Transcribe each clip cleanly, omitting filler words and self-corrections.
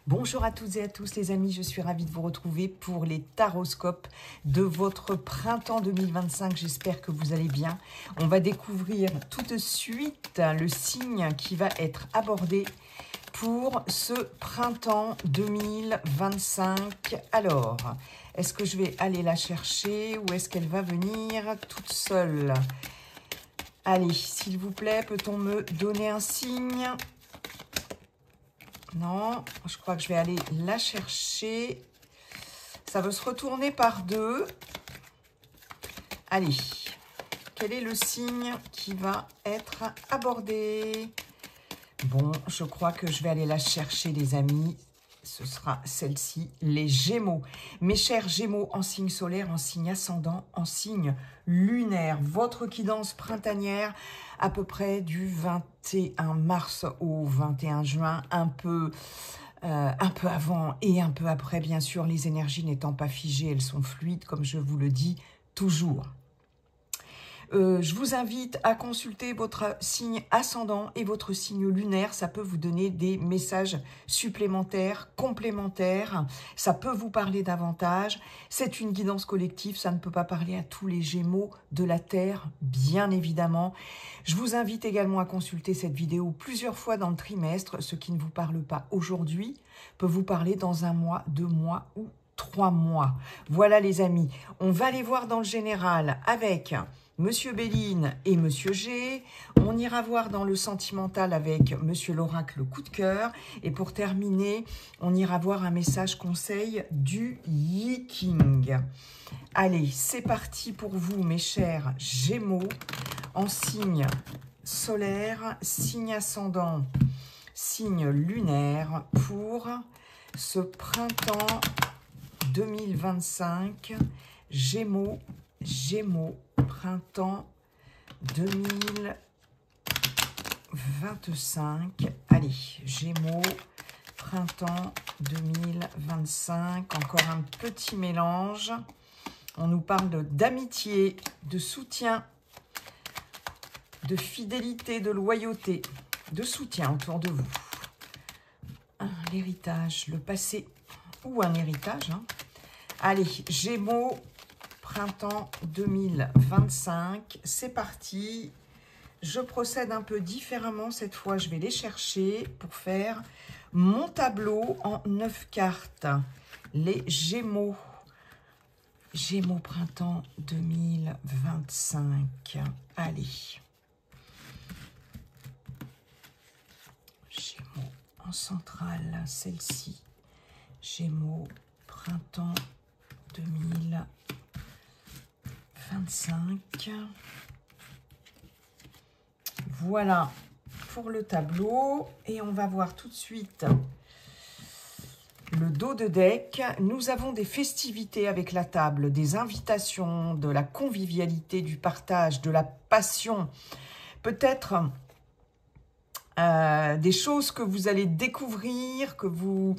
Bonjour à toutes et à tous les amis, je suis ravie de vous retrouver pour les taroscopes de votre printemps 2025. J'espère que vous allez bien. On va découvrir tout de suite le signe qui va être abordé pour ce printemps 2025. Alors, est-ce que je vais aller la chercher ou est-ce qu'elle va venir toute seule? Allez, s'il vous plaît, peut-on me donner un signe? Non, je crois que je vais aller la chercher. Ça veut se retourner par deux. Allez, quel est le signe qui va être abordé? Bon, je crois que je vais aller la chercher, les amis. Ce sera celle-ci, les Gémeaux. Mes chers Gémeaux, en signe solaire, en signe ascendant, en signe lunaire. Votre guidance printanière, à peu près du 21 mars au 21 juin, un peu avant et un peu après, bien sûr, les énergies n'étant pas figées, elles sont fluides, comme je vous le dis toujours. Je vous invite à consulter votre signe ascendant et votre signe lunaire. Ça peut vous donner des messages supplémentaires, complémentaires. Ça peut vous parler davantage. C'est une guidance collective. Ça ne peut pas parler à tous les Gémeaux de la Terre, bien évidemment. Je vous invite également à consulter cette vidéo plusieurs fois dans le trimestre. Ce qui ne vous parle pas aujourd'hui peut vous parler dans un mois, 2 mois ou 3 mois. Voilà les amis. On va aller voir dans le général avec Monsieur Béline et Monsieur G. On ira voir dans le sentimental avec Monsieur l'oracle coup de cœur. Et pour terminer, on ira voir un message conseil du Yi King. Allez, c'est parti pour vous, mes chers Gémeaux, en signe solaire, signe ascendant, signe lunaire, pour ce printemps 2025. Gémeaux, printemps 2025. Allez, Gémeaux, printemps 2025. Encore un petit mélange. On nous parle d'amitié, de soutien, de fidélité, de loyauté, de soutien autour de vous. L'héritage, le passé ou un héritage. Allez, Gémeaux, printemps 2025, c'est parti. Je procède un peu différemment cette fois. Je vais les chercher pour faire mon tableau en 9 cartes. Les Gémeaux. Gémeaux, printemps 2025. Allez. Gémeaux en centrale, celle-ci. Gémeaux, printemps 2025. Voilà pour le tableau. Et on va voir tout de suite le dos de deck. Nous avons des festivités avec la table, des invitations, de la convivialité, du partage, de la passion. Peut-être des choses que vous allez découvrir, que vous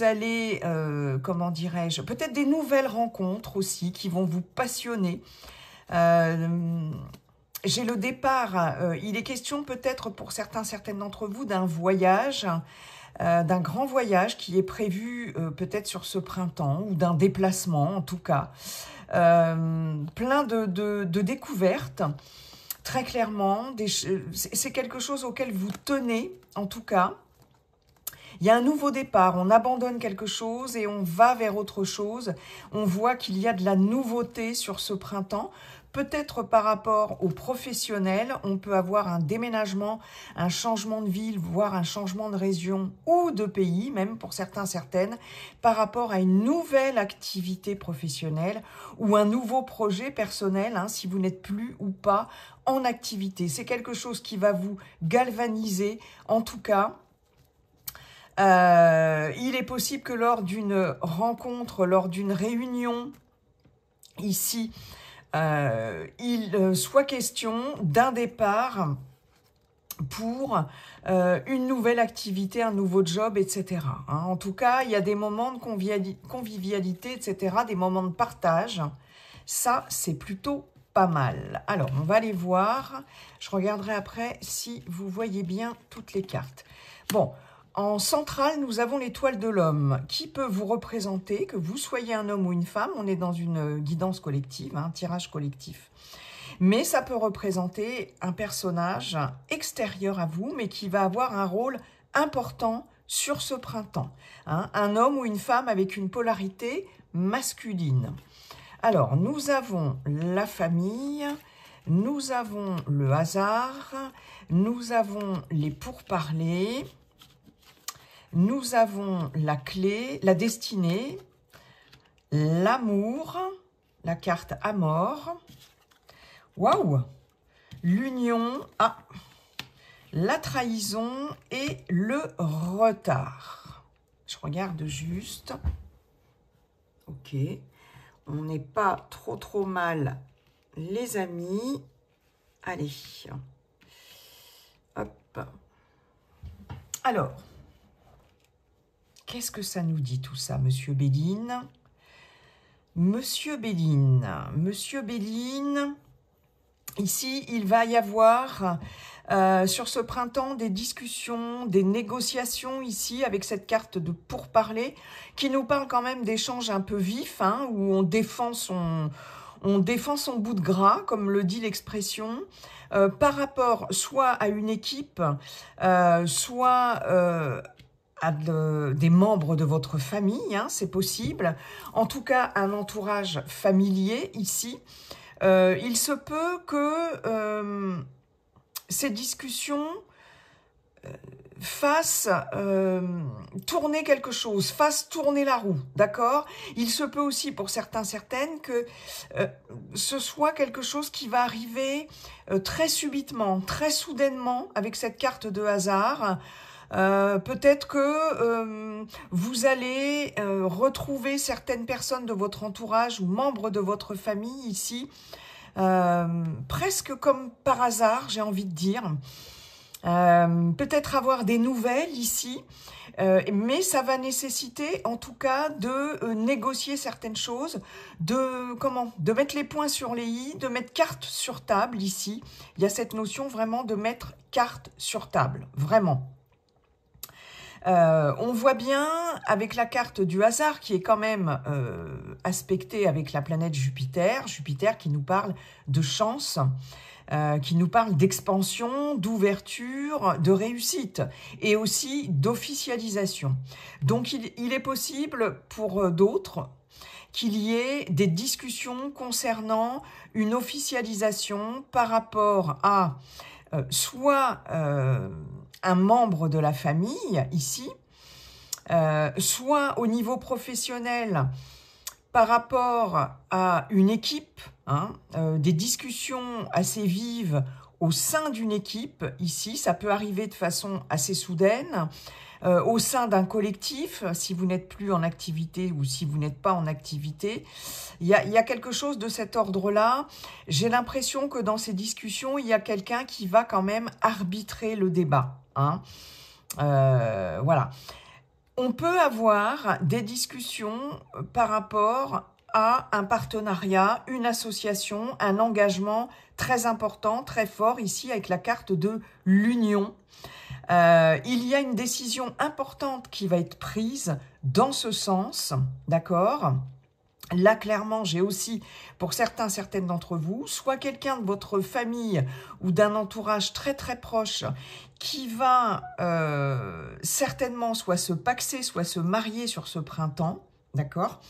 allez, comment dirais-je, peut-être des nouvelles rencontres aussi qui vont vous passionner. J'ai le départ, il est question peut-être pour certaines d'entre vous d'un voyage, d'un grand voyage qui est prévu peut-être sur ce printemps, ou d'un déplacement en tout cas. Plein de découvertes, très clairement. C'est quelque chose auquel vous tenez en tout cas. Il y a un nouveau départ, on abandonne quelque chose et on va vers autre chose. On voit qu'il y a de la nouveauté sur ce printemps. Peut-être par rapport aux professionnels, on peut avoir un déménagement, un changement de ville, voire un changement de région ou de pays, même pour certaines, par rapport à une nouvelle activité professionnelle ou un nouveau projet personnel, si vous n'êtes plus ou pas en activité. C'est quelque chose qui va vous galvaniser, en tout cas. Il est possible que lors d'une rencontre, lors d'une réunion, ici, il soit question d'un départ pour une nouvelle activité, un nouveau job, etc. En tout cas, il y a des moments de convivialité, etc., des moments de partage. Ça, c'est plutôt pas mal. Alors, on va aller voir. Je regarderai après si vous voyez bien toutes les cartes. Bon, en centrale, nous avons l'étoile de l'homme qui peut vous représenter, que vous soyez un homme ou une femme. On est dans une guidance collective, un tirage collectif. Mais ça peut représenter un personnage extérieur à vous, mais qui va avoir un rôle important sur ce printemps. Hein, un homme ou une femme avec une polarité masculine. Alors, nous avons la famille, nous avons le hasard, nous avons les pourparlers, nous avons la clé, la destinée, l'amour, la carte Amour. Waouh! L'union, la trahison et le retard. Je regarde juste. Ok. On n'est pas trop mal, les amis. Allez. Hop. Alors, qu'est-ce que ça nous dit tout ça, Monsieur Béline? Monsieur Béline, ici, il va y avoir sur ce printemps des discussions, des négociations ici avec cette carte de pourparler qui nous parle quand même d'échanges un peu vifs, hein, où on défend son bout de gras, comme le dit l'expression, par rapport soit à une équipe, soit à des membres de votre famille, hein, c'est possible. En tout cas, un entourage familier ici. Il se peut que ces discussions fassent tourner quelque chose, fassent tourner la roue, d'accord? Il se peut aussi pour certains, certaines, que ce soit quelque chose qui va arriver très subitement, très soudainement avec cette carte de hasard. Peut-être que vous allez retrouver certaines personnes de votre entourage ou membres de votre famille ici, presque comme par hasard, j'ai envie de dire. Peut-être avoir des nouvelles ici, mais ça va nécessiter en tout cas de négocier certaines choses, de mettre les points sur les i, de mettre carte sur table ici. Il y a cette notion vraiment de mettre carte sur table, vraiment. On voit bien avec la carte du hasard qui est quand même aspectée avec la planète Jupiter, Jupiter qui nous parle de chance, qui nous parle d'expansion, d'ouverture, de réussite et aussi d'officialisation. Donc il est possible pour d'autres qu'il y ait des discussions concernant une officialisation par rapport à soit un membre de la famille, ici, soit au niveau professionnel par rapport à une équipe, hein, des discussions assez vives au sein d'une équipe, ici, ça peut arriver de façon assez soudaine, au sein d'un collectif, si vous n'êtes plus en activité ou si vous n'êtes pas en activité. Il y a quelque chose de cet ordre-là. J'ai l'impression que dans ces discussions, il y a quelqu'un qui va quand même arbitrer le débat. Hein. Voilà. On peut avoir des discussions par rapport à un partenariat, une association, un engagement très important, très fort, ici avec la carte de l'union. Il y a une décision importante qui va être prise dans ce sens, d'accord ? Là, clairement, j'ai aussi, pour certaines d'entre vous, soit quelqu'un de votre famille ou d'un entourage très très proche qui va certainement soit se paxer, soit se marier sur ce printemps, d'accord ?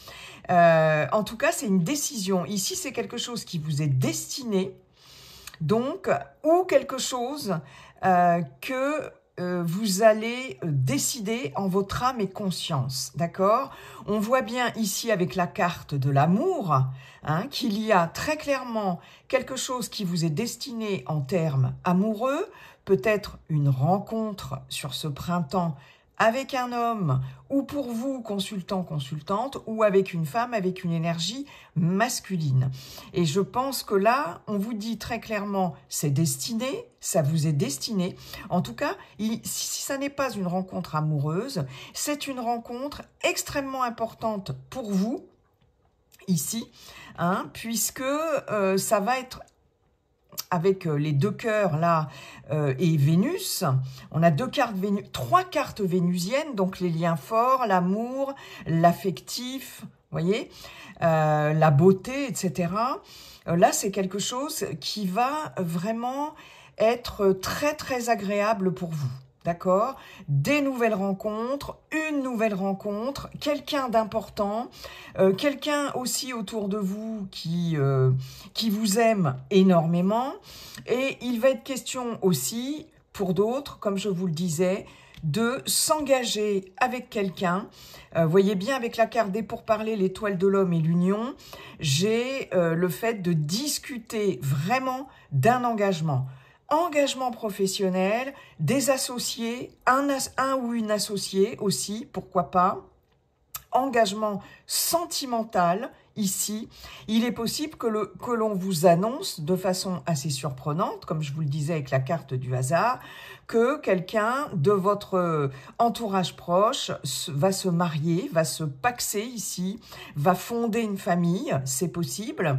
En tout cas, c'est une décision. Ici, c'est quelque chose qui vous est destiné, donc, ou quelque chose que vous allez décider en votre âme et conscience, d'accord? On voit bien ici avec la carte de l'amour, hein, qu'il y a très clairement quelque chose qui vous est destiné en termes amoureux, peut-être une rencontre sur ce printemps avec un homme, ou pour vous, consultant, consultante, ou avec une femme, avec une énergie masculine. Et je pense que là, on vous dit très clairement, c'est destiné, ça vous est destiné. En tout cas, si ça n'est pas une rencontre amoureuse, c'est une rencontre extrêmement importante pour vous, ici, hein, puisque ça va être avec les 2 cœurs là et Vénus. On a 2 cartes Vénus, 3 cartes vénusiennes, donc les liens forts, l'amour, l'affectif, voyez, la beauté, etc. Là, c'est quelque chose qui va vraiment être très très agréable pour vous. D'accord? Des nouvelles rencontres, une nouvelle rencontre, quelqu'un d'important, quelqu'un aussi autour de vous qui vous aime énormément. Et il va être question aussi, pour d'autres, comme je vous le disais, de s'engager avec quelqu'un. Voyez bien avec la carte des pourparlers, l'étoile de l'homme et l'union, j'ai le fait de discuter vraiment d'un engagement. Engagement professionnel, des associés, un ou une associée aussi, pourquoi pas. Engagement sentimental, ici. Il est possible que l'on vous annonce de façon assez surprenante, comme je vous le disais avec la carte du hasard, que quelqu'un de votre entourage proche va se marier, va se paxer ici, va fonder une famille, c'est possible.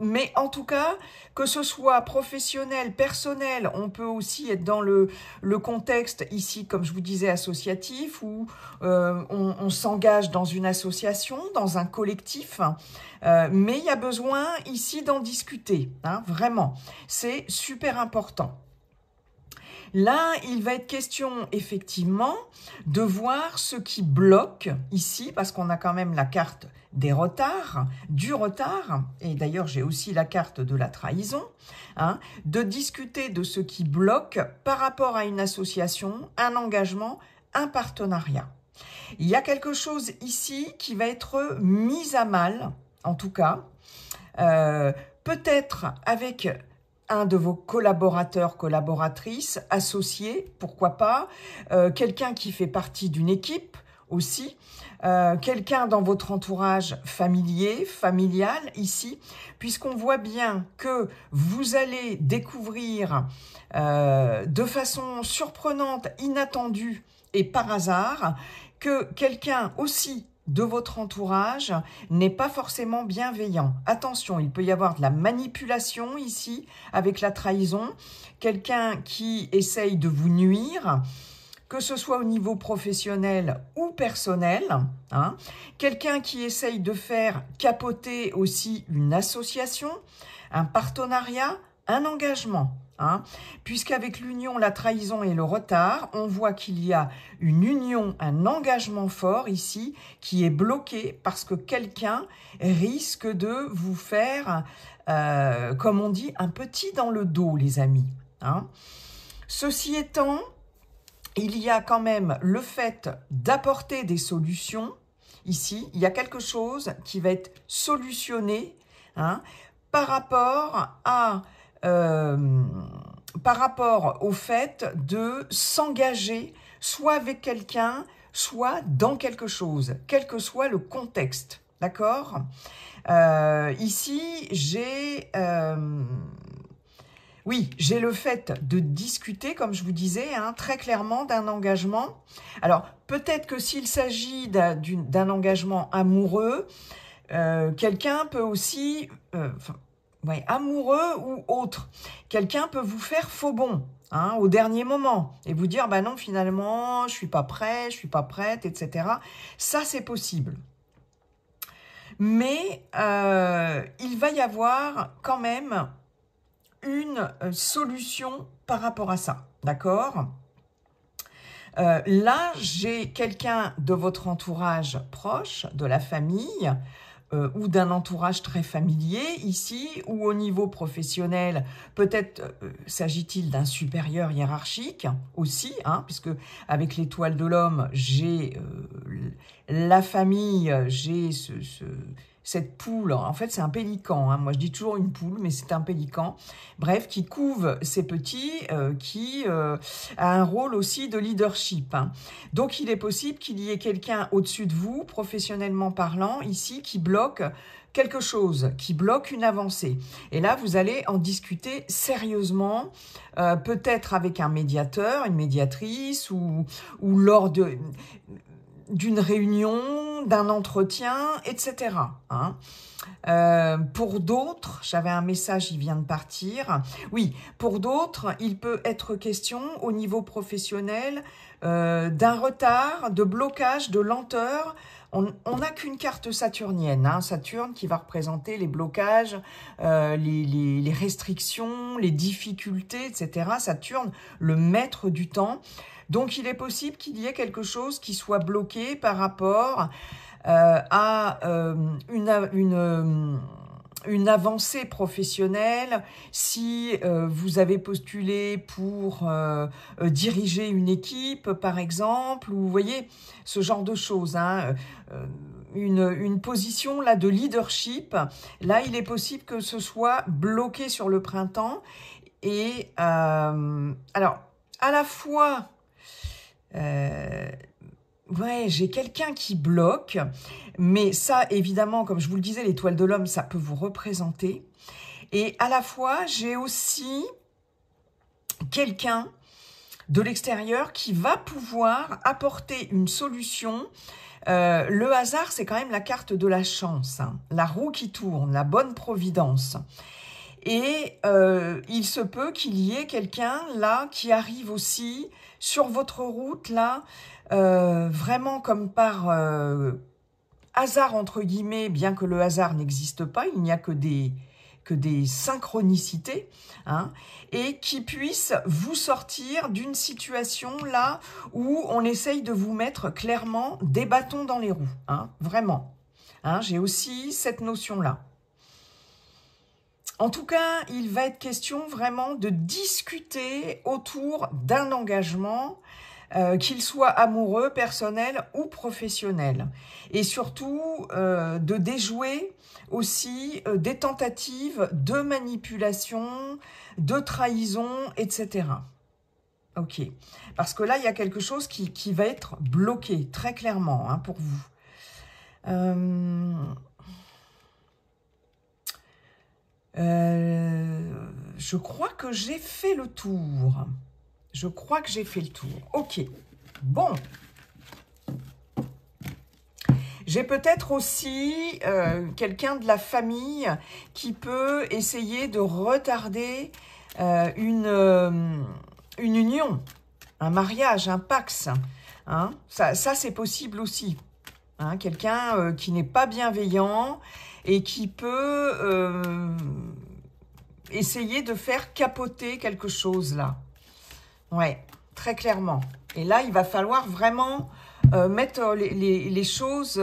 Mais en tout cas, que ce soit professionnel, personnel, on peut aussi être dans le contexte ici, comme je vous disais, associatif, où on s'engage dans une association, dans un collectif, mais il y a besoin ici d'en discuter, hein, vraiment. C'est super important. Là, il va être question, effectivement, de voir ce qui bloque ici, parce qu'on a quand même la carte des retards, du retard, et d'ailleurs, j'ai aussi la carte de la trahison, hein, de discuter de ce qui bloque par rapport à une association, un engagement, un partenariat. Il y a quelque chose ici qui va être mis à mal, en tout cas, peut-être avec un de vos collaborateurs, collaboratrices, associés, pourquoi pas, quelqu'un qui fait partie d'une équipe aussi, quelqu'un dans votre entourage familier, familial, ici, puisqu'on voit bien que vous allez découvrir de façon surprenante, inattendue et par hasard, que quelqu'un aussi de votre entourage n'est pas forcément bienveillant. Attention, il peut y avoir de la manipulation ici avec la trahison, quelqu'un qui essaye de vous nuire, que ce soit au niveau professionnel ou personnel, hein, quelqu'un qui essaye de faire capoter aussi une association, un partenariat, un engagement. Hein, puisqu'avec l'union, la trahison et le retard, on voit qu'il y a une union, un engagement fort ici qui est bloqué parce que quelqu'un risque de vous faire, comme on dit, un petit dans le dos, les amis. Hein. Ceci étant, il y a quand même le fait d'apporter des solutions. Ici, il y a quelque chose qui va être solutionné, hein, par rapport au fait de s'engager soit avec quelqu'un, soit dans quelque chose, quel que soit le contexte. D'accord ? Ici, j'ai le fait de discuter, comme je vous disais, hein, très clairement d'un engagement. Alors, peut-être que s'il s'agit d'un engagement amoureux, quelqu'un peut aussi... amoureux ou autre. Quelqu'un peut vous faire faux bond, hein, au dernier moment et vous dire, bah non, finalement, je suis pas prêt, je suis pas prête, etc. Ça, c'est possible. Mais il va y avoir quand même une solution par rapport à ça, d'accord ? Là, j'ai quelqu'un de votre entourage proche, de la famille, ou d'un entourage très familier ici, ou au niveau professionnel, peut-être s'agit-il d'un supérieur hiérarchique aussi, hein, puisque avec l'étoile de l'homme, j'ai la famille, j'ai cette poule, en fait c'est un pélican, hein. Moi je dis toujours une poule, mais c'est un pélican, bref, qui couve ses petits, qui a un rôle aussi de leadership. Hein. Donc il est possible qu'il y ait quelqu'un au-dessus de vous, professionnellement parlant, ici, qui bloque quelque chose, qui bloque une avancée. Et là, vous allez en discuter sérieusement, peut-être avec un médiateur, une médiatrice, ou lors de... d'une réunion, d'un entretien, etc. Hein. Pour d'autres, j'avais un message, il vient de partir. Oui, pour d'autres, il peut être question au niveau professionnel d'un retard, de blocage, de lenteur. On n'a qu'une carte saturnienne, hein, Saturne qui va représenter les blocages, les restrictions, les difficultés, etc. Saturne, le maître du temps. Donc, il est possible qu'il y ait quelque chose qui soit bloqué par rapport à une avancée professionnelle, si vous avez postulé pour diriger une équipe, par exemple, ou vous voyez, ce genre de choses, hein, une position là de leadership, là il est possible que ce soit bloqué sur le printemps, et alors, à la fois... ouais, j'ai quelqu'un qui bloque, mais ça, évidemment, comme je vous le disais, l'étoile de l'homme, ça peut vous représenter. Et à la fois, j'ai aussi quelqu'un de l'extérieur qui va pouvoir apporter une solution. Le hasard, c'est quand même la carte de la chance, hein, la roue qui tourne, la bonne providence. Et il se peut qu'il y ait quelqu'un là qui arrive aussi sur votre route là, vraiment comme par hasard entre guillemets, bien que le hasard n'existe pas, il n'y a que des synchronicités, hein, et qui puisse vous sortir d'une situation là où on essaye de vous mettre clairement des bâtons dans les roues, hein, vraiment. Hein, j'ai aussi cette notion-là. En tout cas, il va être question vraiment de discuter autour d'un engagement, qu'il soit amoureux, personnel ou professionnel. Et surtout, de déjouer aussi des tentatives de manipulation, de trahison, etc. Ok. Parce que là, il y a quelque chose qui va être bloqué, très clairement, hein, pour vous. Je crois que j'ai fait le tour. Je crois que j'ai fait le tour. Ok. Bon. J'ai peut-être aussi quelqu'un de la famille qui peut essayer de retarder une union, un mariage, un pax. Hein. Ça c'est possible aussi. Hein, quelqu'un qui n'est pas bienveillant et qui peut essayer de faire capoter quelque chose là. Ouais, très clairement. Et là, il va falloir vraiment mettre les choses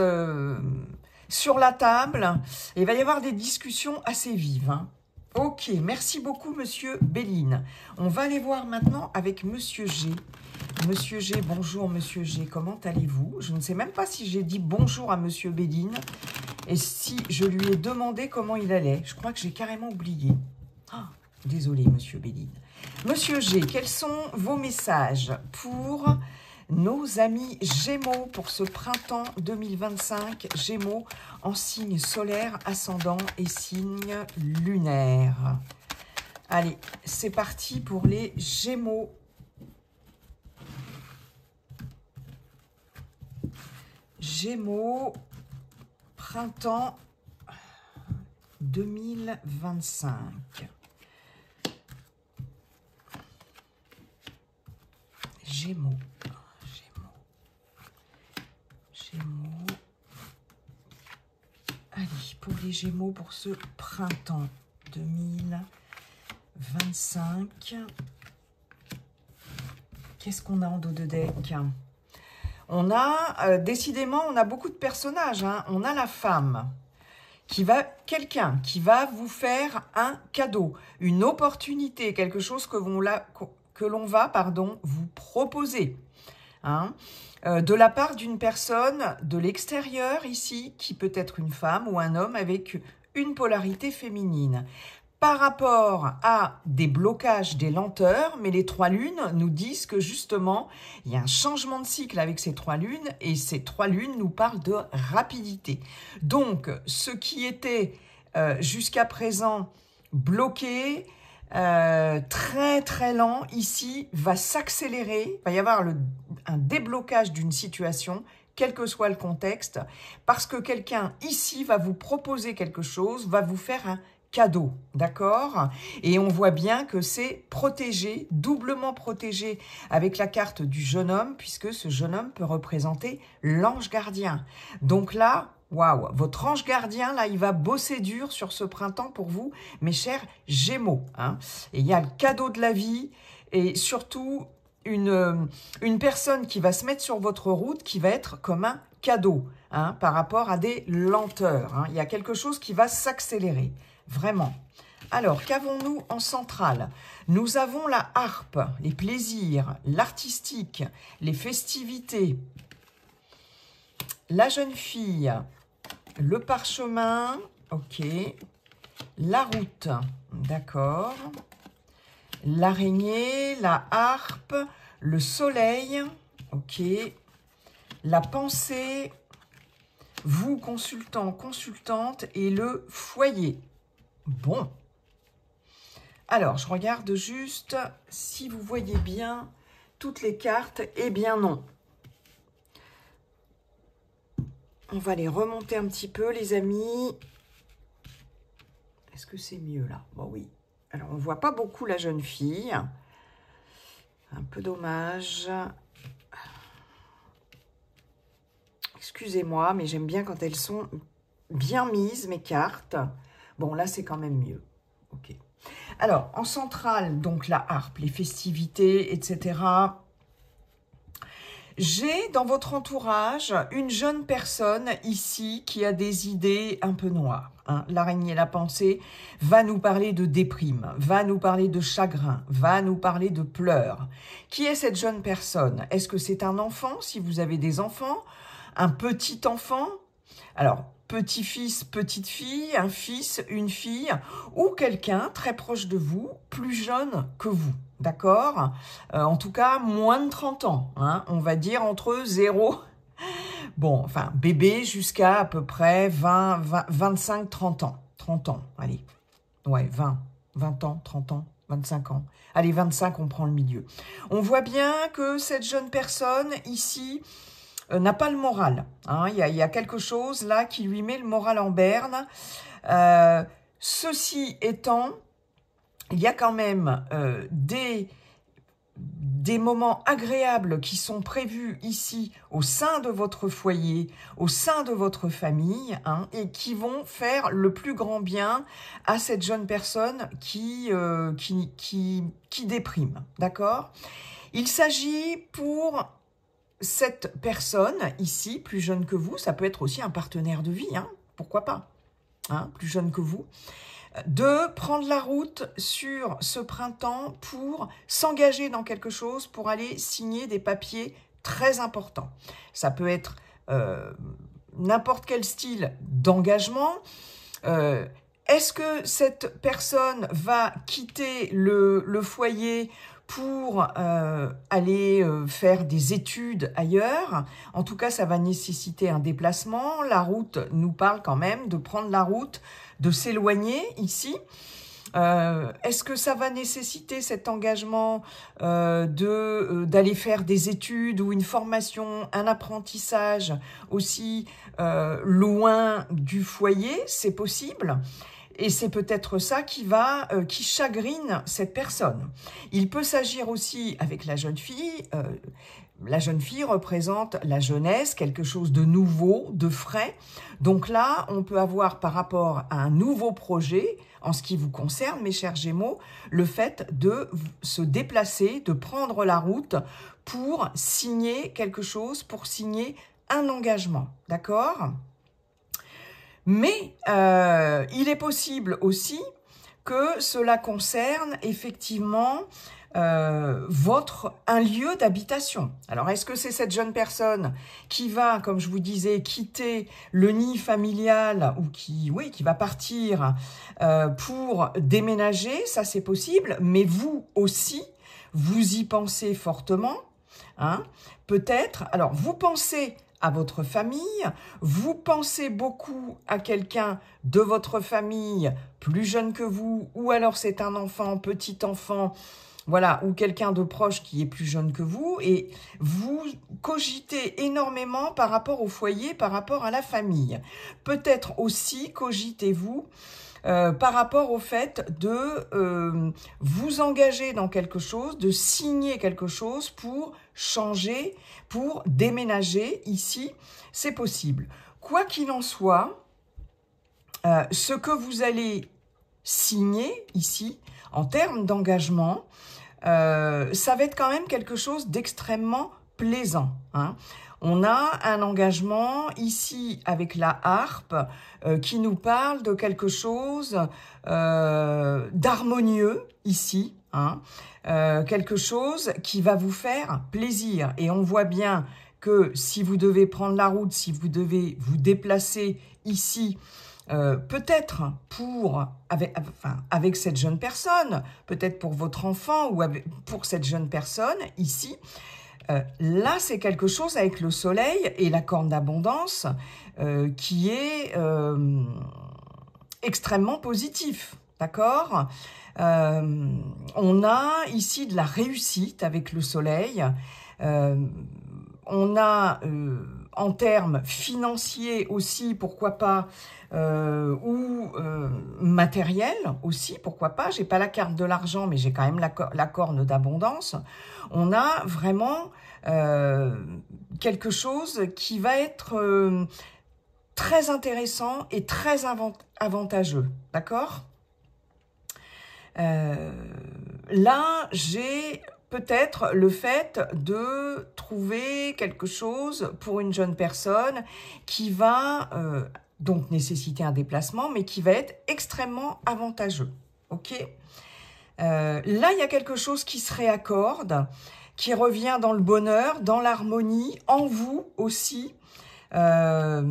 sur la table. Et il va y avoir des discussions assez vives. Hein. Ok, merci beaucoup, Monsieur Béline. On va aller voir maintenant avec Monsieur G. Monsieur G, bonjour Monsieur G, comment allez-vous? Je ne sais même pas si j'ai dit bonjour à Monsieur Béline et si je lui ai demandé comment il allait. Je crois que j'ai carrément oublié. Oh, désolé Monsieur Béline. Monsieur G, quels sont vos messages pour nos amis Gémeaux pour ce printemps 2025? Gémeaux en signe solaire, ascendant et signe lunaire. Allez, c'est parti pour les Gémeaux. Gémeaux, printemps 2025. Gémeaux, Gémeaux. Allez, pour les Gémeaux, pour ce printemps 2025. Qu'est-ce qu'on a en dos de deck ? On a, décidément, on a beaucoup de personnages. Hein. On a la femme, quelqu'un qui va vous faire un cadeau, une opportunité, quelque chose que l'on va vous proposer. Hein. De la part d'une personne de l'extérieur ici, qui peut être une femme ou un homme avec une polarité féminine. Par rapport à des blocages, des lenteurs, mais les trois lunes nous disent que justement, il y a un changement de cycle avec ces trois lunes, et ces trois lunes nous parlent de rapidité. Donc, ce qui était jusqu'à présent bloqué, très très lent, ici, va s'accélérer, il va y avoir un déblocage d'une situation quel que soit le contexte, parce que quelqu'un ici va vous proposer quelque chose, va vous faire un cadeau, d'accord? Et on voit bien que c'est protégé, doublement protégé avec la carte du jeune homme, puisque ce jeune homme peut représenter l'ange gardien. Donc là, waouh, votre ange gardien, là, il va bosser dur sur ce printemps pour vous, mes chers Gémeaux, hein. Et il y a le cadeau de la vie, et surtout une personne qui va se mettre sur votre route, qui va être comme un cadeau, hein, par rapport à des lenteurs, hein. Il y a quelque chose qui va s'accélérer. Vraiment. Alors, qu'avons-nous en centrale? Nous avons la harpe, les plaisirs, l'artistique, les festivités, la jeune fille, le parchemin, ok, la route, d'accord, l'araignée, la harpe, le soleil, ok, la pensée, vous, consultant, consultante, et le foyer. Bon, alors je regarde juste si vous voyez bien toutes les cartes. Eh bien non. On va les remonter un petit peu, les amis. Est-ce que c'est mieux là? Bon, oui. Alors on ne voit pas beaucoup la jeune fille. Un peu dommage. Excusez-moi, mais j'aime bien quand elles sont bien mises, mes cartes. Bon, là, c'est quand même mieux. Ok. Alors, en centrale, donc la harpe, les festivités, etc. J'ai dans votre entourage une jeune personne ici qui a des idées un peu noires, hein. L'araignée, la pensée, va nous parler de déprime, va nous parler de chagrin, va nous parler de pleurs. Qui est cette jeune personne? Est-ce que c'est un enfant, si vous avez des enfants? Un petit enfant? Alors, petit-fils, petite-fille, un fils, une fille, ou quelqu'un très proche de vous, plus jeune que vous, d'accord? En tout cas, moins de 30 ans, hein, on va dire entre 0, bon, enfin, bébé jusqu'à à peu près 25, 30 ans. 30 ans, allez, ouais, 20 ans, 30 ans, 25 ans. Allez, 25, on prend le milieu. On voit bien que cette jeune personne, ici, n'a pas le moral, hein. Il y a quelque chose là qui lui met le moral en berne. Ceci étant, il y a quand même des moments agréables qui sont prévus ici au sein de votre foyer, au sein de votre famille, hein, et qui vont faire le plus grand bien à cette jeune personne qui déprime, d'accord? Il s'agit pour cette personne ici, plus jeune que vous, ça peut être aussi un partenaire de vie, hein, pourquoi pas, hein, plus jeune que vous, de prendre la route sur ce printemps pour s'engager dans quelque chose, pour aller signer des papiers très importants. Ça peut être n'importe quel style d'engagement. Est-ce que cette personne va quitter le foyer pour aller faire des études ailleurs? En tout cas, ça va nécessiter un déplacement. La route nous parle quand même de prendre la route, de s'éloigner ici. Est-ce que ça va nécessiter cet engagement d'aller faire des études ou une formation, un apprentissage aussi loin du foyer? C'est possible. Et c'est peut-être ça qui chagrine cette personne. Il peut s'agir aussi avec la jeune fille. La jeune fille représente la jeunesse, quelque chose de nouveau, de frais. Donc là, on peut avoir par rapport à un nouveau projet, en ce qui vous concerne, mes chers Gémeaux, le fait de se déplacer, de prendre la route pour signer quelque chose, pour signer un engagement. D'accord ? Mais il est possible aussi que cela concerne effectivement un lieu d'habitation. Alors, est-ce que c'est cette jeune personne qui va, comme je vous disais, quitter le nid familial ou qui va partir pour déménager? Ça, c'est possible, mais vous aussi, vous y pensez fortement, hein, peut-être. Alors, vous pensez à votre famille, vous pensez beaucoup à quelqu'un de votre famille plus jeune que vous, ou alors c'est un enfant, petit enfant, voilà, ou quelqu'un de proche qui est plus jeune que vous, et vous cogitez énormément par rapport au foyer, par rapport à la famille. Peut-être aussi cogitez-vous par rapport au fait de vous engager dans quelque chose, de signer quelque chose pour changer, pour déménager ici, c'est possible. Quoi qu'il en soit, ce que vous allez signer ici, en termes d'engagement, ça va être quand même quelque chose d'extrêmement plaisant, hein. On a un engagement ici avec la harpe qui nous parle de quelque chose d'harmonieux ici, hein, quelque chose qui va vous faire plaisir. Et on voit bien que si vous devez prendre la route, si vous devez vous déplacer ici, peut-être avec cette jeune personne, peut-être pour votre enfant ou pour cette jeune personne ici, là, c'est quelque chose avec le soleil et la corne d'abondance qui est extrêmement positif, d'accord? On a ici de la réussite avec le soleil. On a en termes financiers aussi, pourquoi pas, ou matériel aussi, pourquoi pas. J'ai pas la carte de l'argent, mais j'ai quand même la corne d'abondance. On a vraiment quelque chose qui va être très intéressant et très avantageux, d'accord? Là, j'ai peut-être le fait de trouver quelque chose pour une jeune personne qui va donc nécessiter un déplacement, mais qui va être extrêmement avantageux. Ok? Là, il y a quelque chose qui se réaccorde, qui revient dans le bonheur, dans l'harmonie, en vous aussi, par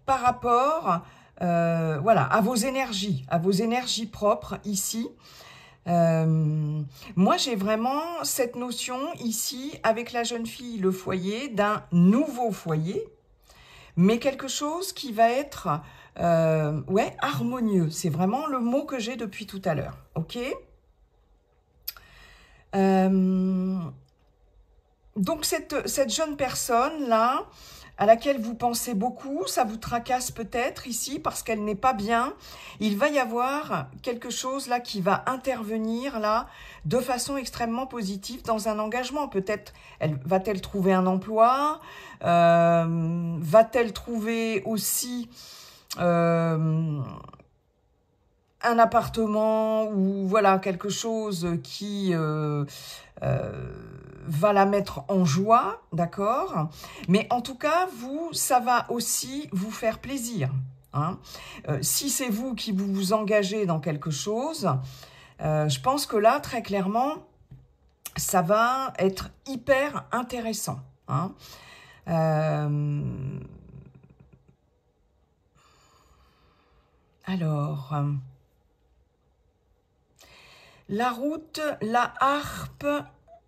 rapport voilà, à vos énergies propres ici. Moi, j'ai vraiment cette notion ici, avec la jeune fille, le foyer, d'un nouveau foyer, mais quelque chose qui va être ouais, harmonieux. C'est vraiment le mot que j'ai depuis tout à l'heure. Ok? Donc, cette jeune personne-là, à laquelle vous pensez beaucoup, ça vous tracasse peut-être ici parce qu'elle n'est pas bien. Il va y avoir quelque chose là qui va intervenir là de façon extrêmement positive dans un engagement. Peut-être va-t-elle trouver un emploi, va-t-elle trouver aussi un appartement ou voilà quelque chose qui va la mettre en joie, d'accord? Mais en tout cas, ça va aussi vous faire plaisir, hein. Si c'est vous qui vous engagez dans quelque chose, je pense que là, très clairement, ça va être hyper intéressant, hein. Alors, la route, la harpe,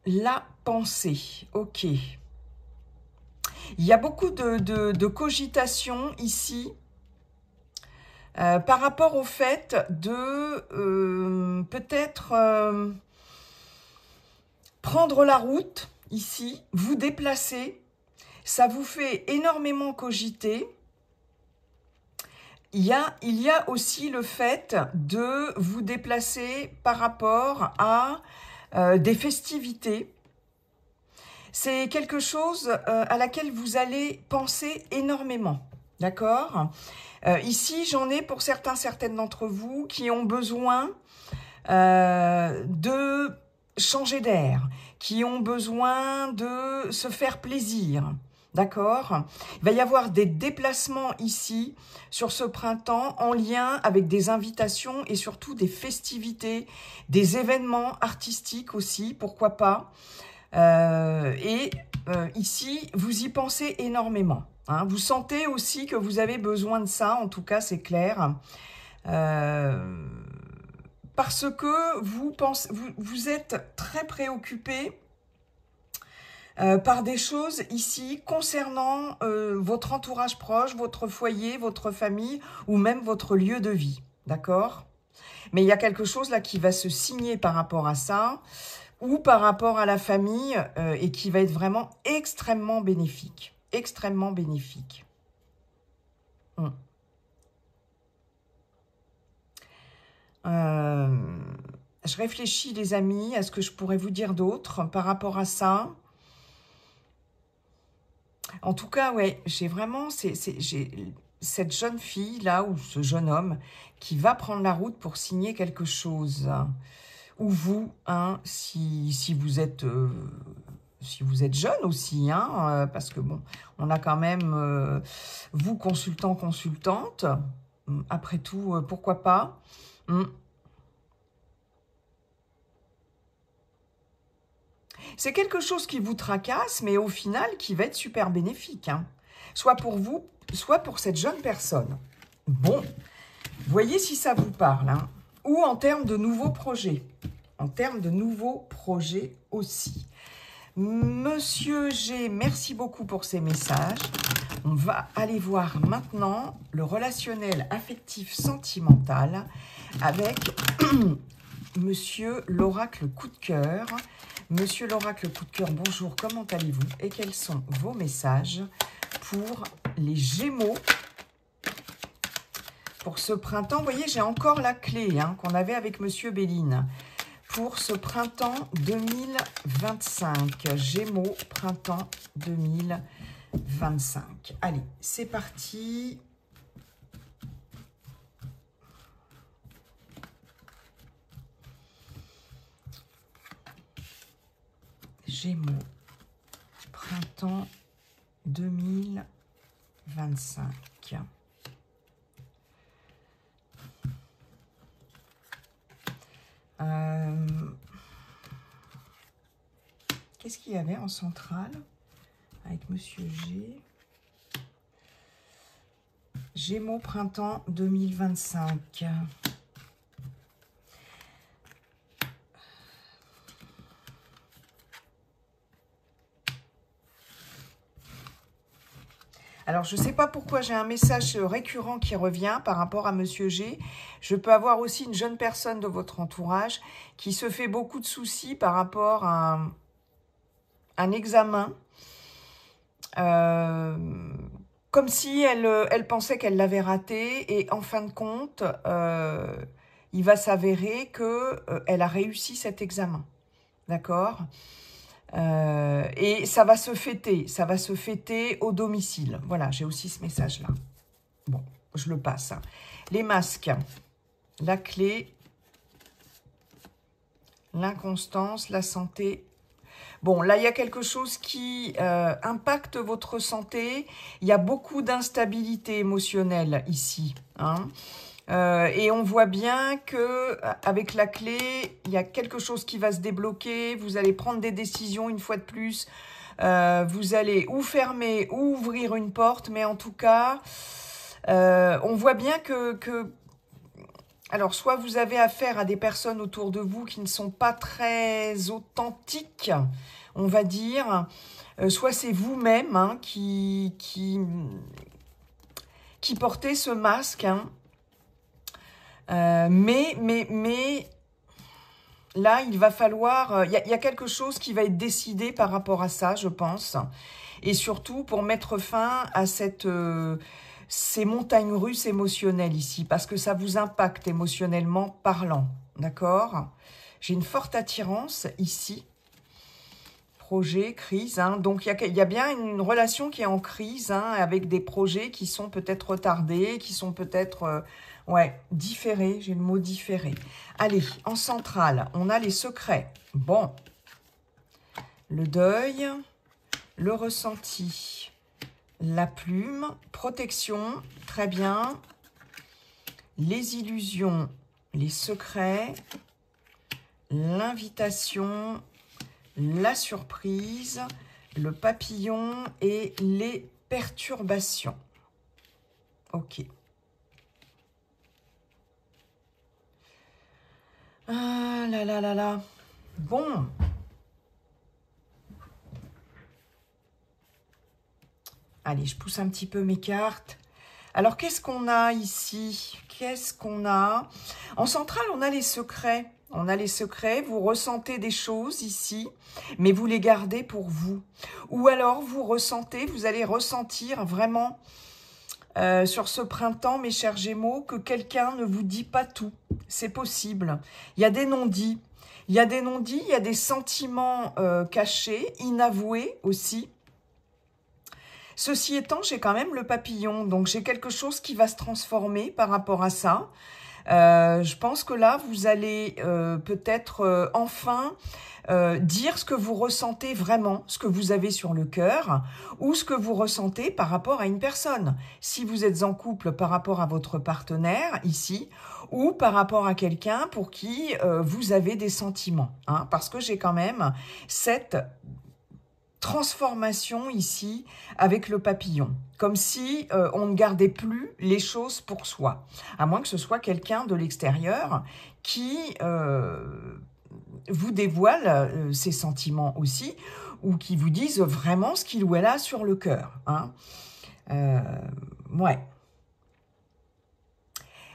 la pensée. Ok. Il y a beaucoup de cogitation ici par rapport au fait de peut-être prendre la route ici, vous déplacer. Ça vous fait énormément cogiter. Il y a aussi le fait de vous déplacer par rapport à des festivités. C'est quelque chose à laquelle vous allez penser énormément, d'accord? Ici, j'en ai pour certaines d'entre vous qui ont besoin de changer d'air, qui ont besoin de se faire plaisir, d'accord? Il va y avoir des déplacements ici, sur ce printemps, en lien avec des invitations et surtout des festivités, des événements artistiques aussi, pourquoi pas. Ici, vous y pensez énormément, hein. Vous sentez aussi que vous avez besoin de ça, en tout cas, c'est clair. Parce que vous êtes très préoccupé par des choses ici concernant votre entourage proche, votre foyer, votre famille ou même votre lieu de vie, d'accord? Mais il y a quelque chose là qui va se signer par rapport à ça, ou par rapport à la famille, et qui va être vraiment extrêmement bénéfique. Extrêmement bénéfique. Je réfléchis, les amis, à ce que je pourrais vous dire d'autre par rapport à ça. En tout cas, ouais, j'ai vraiment j'ai cette jeune fille là, ou ce jeune homme, qui va prendre la route pour signer quelque chose. Ou vous, hein, si vous êtes jeune aussi, hein, parce que bon, on a quand même vous, consultant, consultante. Après tout, pourquoi pas. C'est quelque chose qui vous tracasse, mais au final, qui va être super bénéfique. Hein. Soit pour vous, soit pour cette jeune personne. Bon, voyez si ça vous parle. Hein. Ou en termes de nouveaux projets. En termes de nouveaux projets aussi. Monsieur G, merci beaucoup pour ces messages. On va aller voir maintenant le relationnel affectif sentimental avec Monsieur l'oracle coup de cœur. Monsieur l'oracle coup de cœur, bonjour, comment allez-vous? Et quels sont vos messages pour les Gémeaux pour ce printemps? Vous voyez, j'ai encore la clé hein, qu'on avait avec Monsieur Béline. Pour ce printemps 2025. Gémeaux, printemps 2025. Allez, c'est parti. Gémeaux, printemps 2025. Qu'est-ce qu'il y avait en centrale avec Monsieur G? Gémeaux, printemps 2025. Alors, je ne sais pas pourquoi j'ai un message récurrent qui revient par rapport à Monsieur G. Je peux avoir aussi une jeune personne de votre entourage qui se fait beaucoup de soucis par rapport à un examen. Comme si elle pensait qu'elle l'avait raté. Et en fin de compte, il va s'avérer qu'elle a réussi cet examen. D'accord ? Et ça va se fêter au domicile. Voilà, j'ai aussi ce message-là. Bon, je le passe. Les masques, la clé, l'inconstance, la santé. Bon, là, il y a quelque chose qui impacte votre santé. Il y a beaucoup d'instabilité émotionnelle ici, hein. Et on voit bien que avec la clé, il y a quelque chose qui va se débloquer. Vous allez prendre des décisions une fois de plus. Vous allez ou fermer ou ouvrir une porte. Mais en tout cas, on voit bien que... Alors, soit vous avez affaire à des personnes autour de vous qui ne sont pas très authentiques, on va dire. Soit c'est vous-même hein, qui portez ce masque, hein. Mais là, il va falloir... Il y a quelque chose qui va être décidé par rapport à ça, je pense. Et surtout pour mettre fin à ces montagnes russes émotionnelles ici. Parce que ça vous impacte émotionnellement parlant. D'accord? J'ai une forte attirance ici. Projet, crise. Hein. Donc, il y a bien une relation qui est en crise hein, avec des projets qui sont peut-être retardés, qui sont peut-être... ouais, différé, j'ai le mot différé. Allez, en centrale, on a les secrets. Bon, le deuil, le ressenti, la plume, protection, très bien. Les illusions, les secrets, l'invitation, la surprise, le papillon et les perturbations. Ok. Ah là là là là. Bon. Allez, je pousse un petit peu mes cartes. Alors, qu'est-ce qu'on a ici? Qu'est-ce qu'on a? En centrale, on a les secrets. On a les secrets, vous ressentez des choses ici, mais vous les gardez pour vous. Ou alors, vous allez ressentir vraiment sur ce printemps, mes chers Gémeaux, que quelqu'un ne vous dit pas tout. C'est possible. Il y a des non-dits. Il y a des non-dits, il y a des sentiments cachés, inavoués aussi. Ceci étant, j'ai quand même le papillon, donc j'ai quelque chose qui va se transformer par rapport à ça. Je pense que là, vous allez peut-être enfin dire ce que vous ressentez vraiment, ce que vous avez sur le cœur, ou ce que vous ressentez par rapport à une personne. Si vous êtes en couple, par rapport à votre partenaire, ici, ou par rapport à quelqu'un pour qui vous avez des sentiments. Hein, parce que j'ai quand même cette transformation ici avec le papillon, comme si on ne gardait plus les choses pour soi, à moins que ce soit quelqu'un de l'extérieur qui vous dévoile ses sentiments aussi, ou qui vous dise vraiment ce qu'il ou elle a sur le cœur. Hein. Ouais.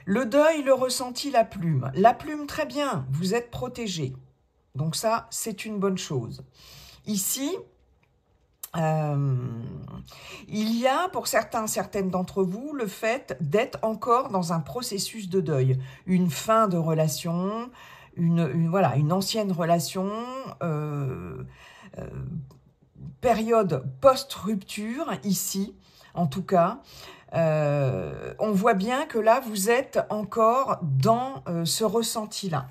Le deuil, le ressenti, la plume. La plume, très bien, vous êtes protégé. Donc ça, c'est une bonne chose. Ici, il y a pour certaines d'entre vous le fait d'être encore dans un processus de deuil, une fin de relation, voilà, une ancienne relation, période post-rupture ici, en tout cas. On voit bien que là, vous êtes encore dans ce ressenti-là.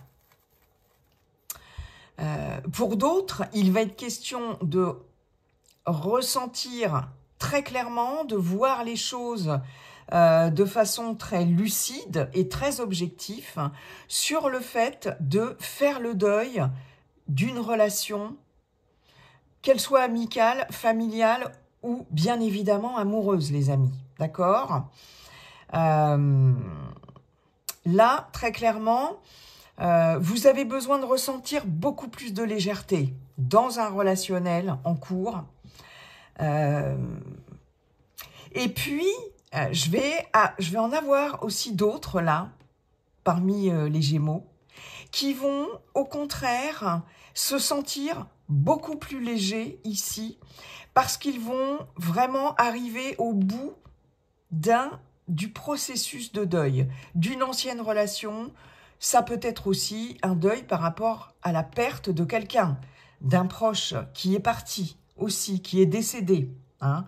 Pour d'autres, il va être question de ressentir très clairement, de voir les choses de façon très lucide et très objective sur le fait de faire le deuil d'une relation, qu'elle soit amicale, familiale ou bien évidemment amoureuse, les amis. D'accord ? Là, très clairement, vous avez besoin de ressentir beaucoup plus de légèreté dans un relationnel en cours. Et puis, je vais en avoir aussi d'autres là, parmi les Gémeaux, qui vont au contraire se sentir beaucoup plus légers ici, parce qu'ils vont vraiment arriver au bout du processus de deuil, d'une ancienne relation. Ça peut être aussi un deuil par rapport à la perte de quelqu'un, d'un proche qui est parti aussi, qui est décédé. Hein.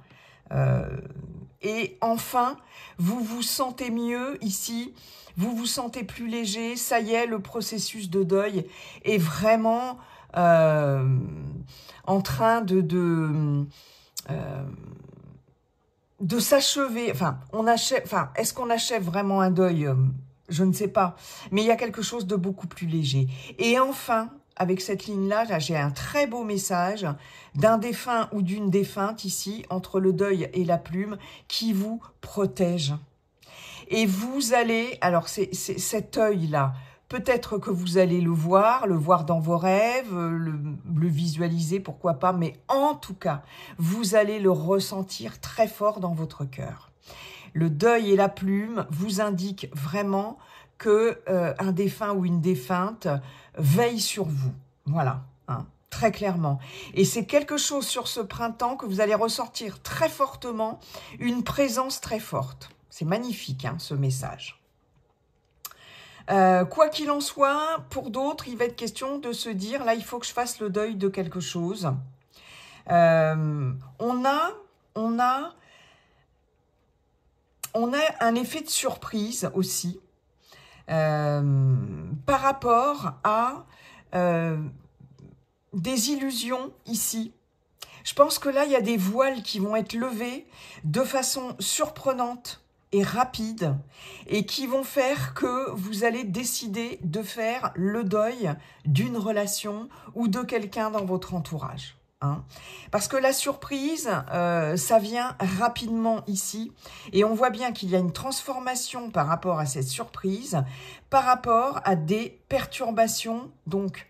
Et enfin, vous vous sentez mieux ici, vous vous sentez plus léger, ça y est, le processus de deuil est vraiment en train de s'achever. Enfin, est-ce qu'on achève vraiment un deuil? Je ne sais pas, mais il y a quelque chose de beaucoup plus léger. Et enfin, avec cette ligne-là, j'ai un très beau message d'un défunt ou d'une défunte ici, entre le deuil et la plume, qui vous protège. Et vous allez, alors c'est cet œil-là, peut-être que vous allez le voir dans vos rêves, le visualiser, pourquoi pas, mais en tout cas, vous allez le ressentir très fort dans votre cœur. Le deuil et la plume vous indiquent vraiment que un défunt ou une défunte veille sur vous. Voilà, hein, très clairement. Et c'est quelque chose sur ce printemps que vous allez ressentir très fortement, une présence très forte. C'est magnifique, hein, ce message. Quoi qu'il en soit, pour d'autres, il va être question de se dire, là, il faut que je fasse le deuil de quelque chose. On a un effet de surprise aussi par rapport à des illusions ici. Je pense que là, il y a des voiles qui vont être levés de façon surprenante et rapide et qui vont faire que vous allez décider de faire le deuil d'une relation ou de quelqu'un dans votre entourage. Hein. Parce que la surprise, ça vient rapidement ici et on voit bien qu'il y a une transformation par rapport à cette surprise, par rapport à des perturbations donc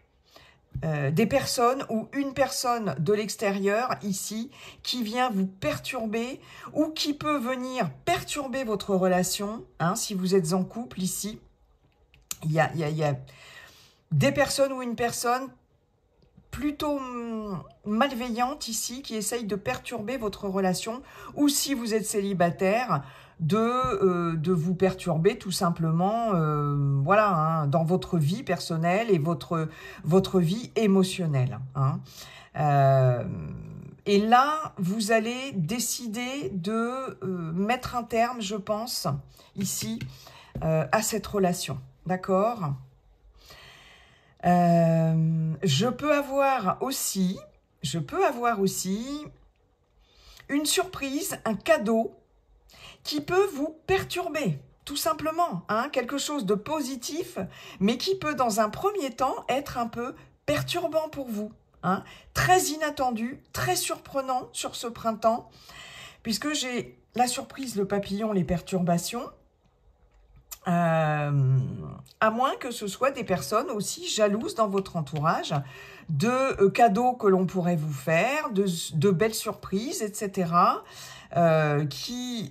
des personnes ou une personne de l'extérieur ici qui vient vous perturber ou qui peut venir perturber votre relation, hein, si vous êtes en couple ici. Il y a des personnes ou une personne plutôt malveillante ici qui essaye de perturber votre relation, ou si vous êtes célibataire, de vous perturber tout simplement, voilà, hein, dans votre vie personnelle et votre vie émotionnelle. Hein. Et là, vous allez décider de mettre un terme, je pense, ici, à cette relation. D'accord ? Je peux avoir aussi une surprise, un cadeau qui peut vous perturber, tout simplement, hein, quelque chose de positif, mais qui peut dans un premier temps être un peu perturbant pour vous, hein, très inattendu, très surprenant sur ce printemps, puisque j'ai la surprise, le papillon, les perturbations, à moins que ce soit des personnes aussi jalouses dans votre entourage, de cadeaux que l'on pourrait vous faire, de belles surprises, etc., qui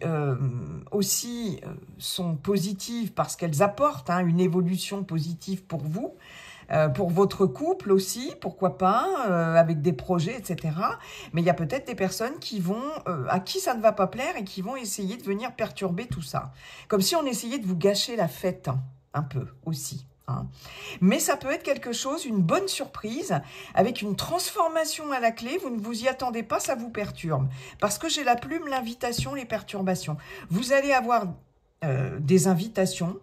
aussi sont positives parce qu'elles apportent, hein, une évolution positive pour vous, pour votre couple aussi, pourquoi pas, avec des projets, etc. Mais il y a peut-être des personnes qui vont, à qui ça ne va pas plaire et qui vont essayer de venir perturber tout ça. Comme si on essayait de vous gâcher la fête, hein, un peu aussi. Hein. Mais ça peut être quelque chose, une bonne surprise, avec une transformation à la clé, vous ne vous y attendez pas, ça vous perturbe. Parce que j'ai la plume, l'invitation, les perturbations. Vous allez avoir des invitations,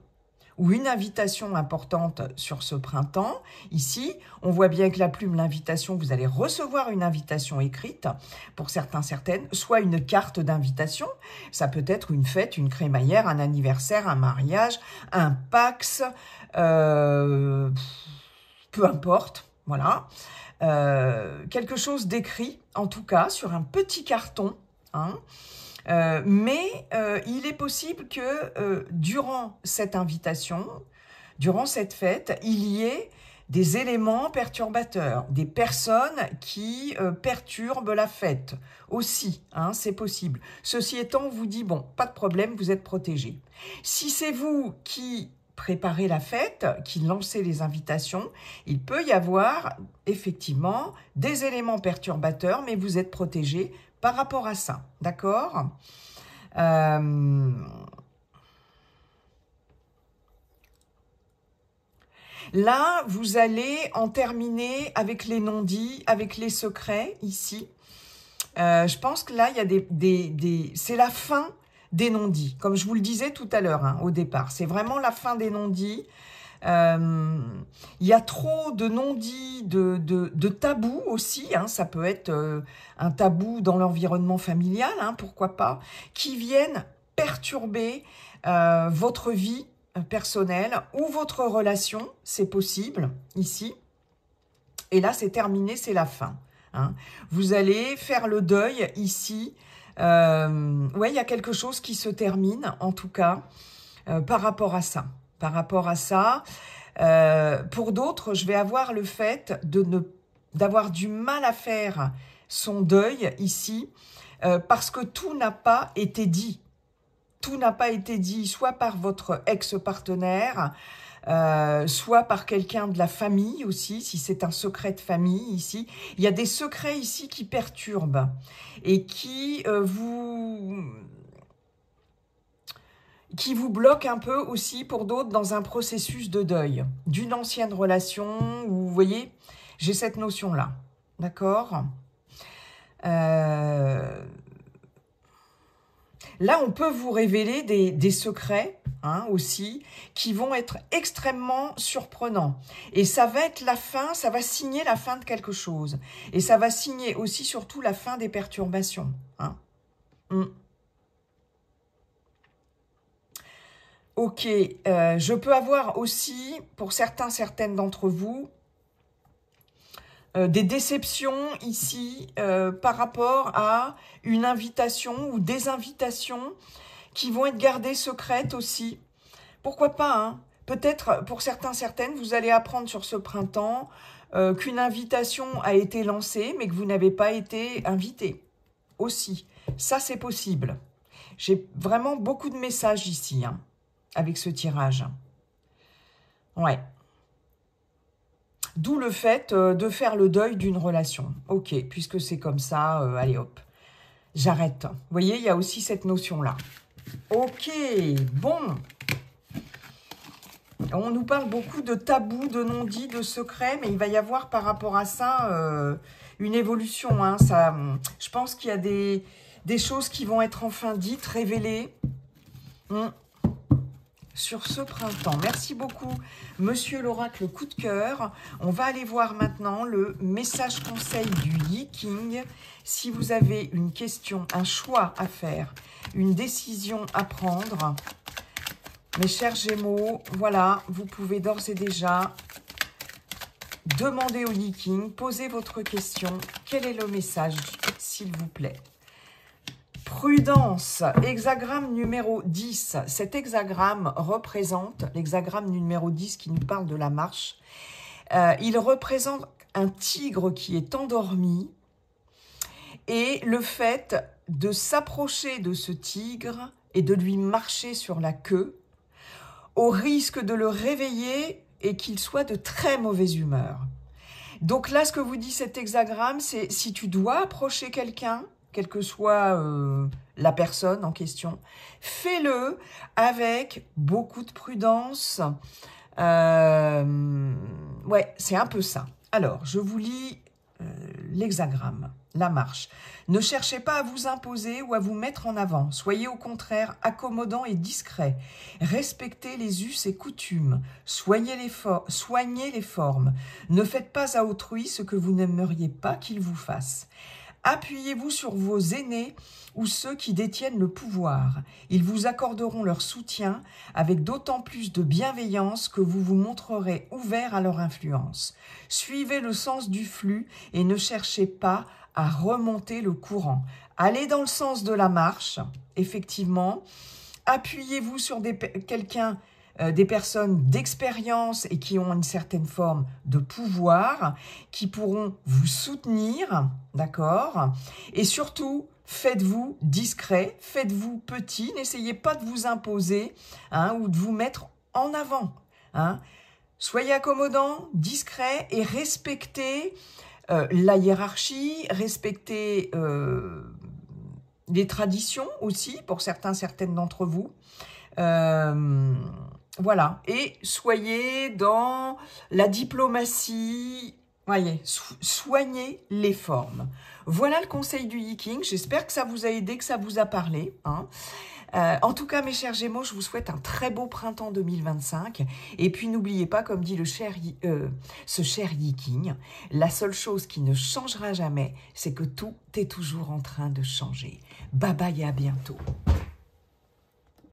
ou une invitation importante sur ce printemps. Ici, on voit bien que la plume, l'invitation, vous allez recevoir une invitation écrite, pour certains, certaines, soit une carte d'invitation, ça peut être une fête, une crémaillère, un anniversaire, un mariage, un Pax, peu importe, voilà. Quelque chose d'écrit, en tout cas, sur un petit carton, hein. Mais il est possible que durant cette invitation, durant cette fête, il y ait des éléments perturbateurs, des personnes qui perturbent la fête aussi, hein, c'est possible. Ceci étant, on vous dit, bon, pas de problème, vous êtes protégés. Si c'est vous qui préparez la fête, qui lancez les invitations, il peut y avoir effectivement des éléments perturbateurs, mais vous êtes protégés par rapport à ça, d'accord ? Là, vous allez en terminer avec les non-dits, avec les secrets, ici. Je pense que là, il y a c'est la fin des non-dits, comme je vous le disais tout à l'heure, hein, au départ. C'est vraiment la fin des non-dits. Il y a trop de non-dits, de tabous aussi, hein, ça peut être un tabou dans l'environnement familial, hein, pourquoi pas, qui viennent perturber votre vie personnelle ou votre relation, c'est possible, ici. Et là, c'est terminé, c'est la fin. Hein. Vous allez faire le deuil ici. Ouais, il y a quelque chose qui se termine, en tout cas, par rapport à ça. Par rapport à ça, pour d'autres, je vais avoir le fait d'avoir du mal à faire son deuil ici, parce que tout n'a pas été dit. Tout n'a pas été dit, soit par votre ex-partenaire, soit par quelqu'un de la famille aussi, si c'est un secret de famille ici. Il y a des secrets ici qui perturbent et qui vous bloque un peu aussi pour d'autres dans un processus de deuil d'une ancienne relation, où, vous voyez, j'ai cette notion-là, d'accord ? Là, on peut vous révéler des secrets, hein, aussi, qui vont être extrêmement surprenants. Et ça va être la fin, ça va signer la fin de quelque chose. Et ça va signer aussi, surtout, la fin des perturbations. Hein. Ok, je peux avoir aussi, pour certaines d'entre vous, des déceptions ici par rapport à une invitation ou des invitations qui vont être gardées secrètes aussi. Pourquoi pas, hein? Peut-être pour certaines, vous allez apprendre sur ce printemps qu'une invitation a été lancée, mais que vous n'avez pas été invité aussi. Ça, c'est possible. J'ai vraiment beaucoup de messages ici, hein, avec ce tirage. Ouais. D'où le fait de faire le deuil d'une relation. Ok, puisque c'est comme ça, allez hop, j'arrête. Vous voyez, il y a aussi cette notion-là. Ok, bon. On nous parle beaucoup de tabous, de non-dits, de secrets, mais il va y avoir par rapport à ça une évolution. Hein, ça, je pense qu'il y a des choses qui vont être enfin dites, révélées sur ce printemps. Merci beaucoup, Monsieur l'Oracle Coup de Cœur. On va aller voir maintenant le message conseil du Yi King. Si vous avez une question, un choix à faire, une décision à prendre, mes chers Gémeaux, voilà, vous pouvez d'ores et déjà demander au Yi King, poser votre question. Quel est le message, s'il vous plaît? Prudence, hexagramme numéro 10. Cet hexagramme représente, l'hexagramme numéro 10 qui nous parle de la marche, il représente un tigre qui est endormi et le fait de s'approcher de ce tigre et de lui marcher sur la queue au risque de le réveiller et qu'il soit de très mauvaise humeur. Donc là, ce que vous dit cet hexagramme, c'est si tu dois approcher quelqu'un, quelle que soit la personne en question, fais-le avec beaucoup de prudence. Ouais, c'est un peu ça. Alors, je vous lis l'hexagramme, la marche. Ne cherchez pas à vous imposer ou à vous mettre en avant. Soyez au contraire accommodant et discret. Respectez les us et coutumes. Soignez les formes. Ne faites pas à autrui ce que vous n'aimeriez pas qu'il vous fasse. Appuyez-vous sur vos aînés ou ceux qui détiennent le pouvoir. Ils vous accorderont leur soutien avec d'autant plus de bienveillance que vous vous montrerez ouvert à leur influence. Suivez le sens du flux et ne cherchez pas à remonter le courant. Allez dans le sens de la marche, effectivement. Appuyez-vous sur quelqu'un, des personnes d'expérience et qui ont une certaine forme de pouvoir, qui pourront vous soutenir, d'accord? Et surtout, faites-vous discret, faites-vous petit, n'essayez pas de vous imposer hein, ou de vous mettre en avant. Hein. Soyez accommodant, discret et respectez la hiérarchie, respectez les traditions aussi, pour certaines d'entre vous. Voilà, et soyez dans la diplomatie, voyez, soignez les formes. Voilà le conseil du Yi King, j'espère que ça vous a aidé, que ça vous a parlé. Hein. En tout cas, mes chers Gémeaux, je vous souhaite un très beau printemps 2025. Et puis, n'oubliez pas, comme dit ce cher Yi King, la seule chose qui ne changera jamais, c'est que tout est toujours en train de changer. Bye bye et à bientôt.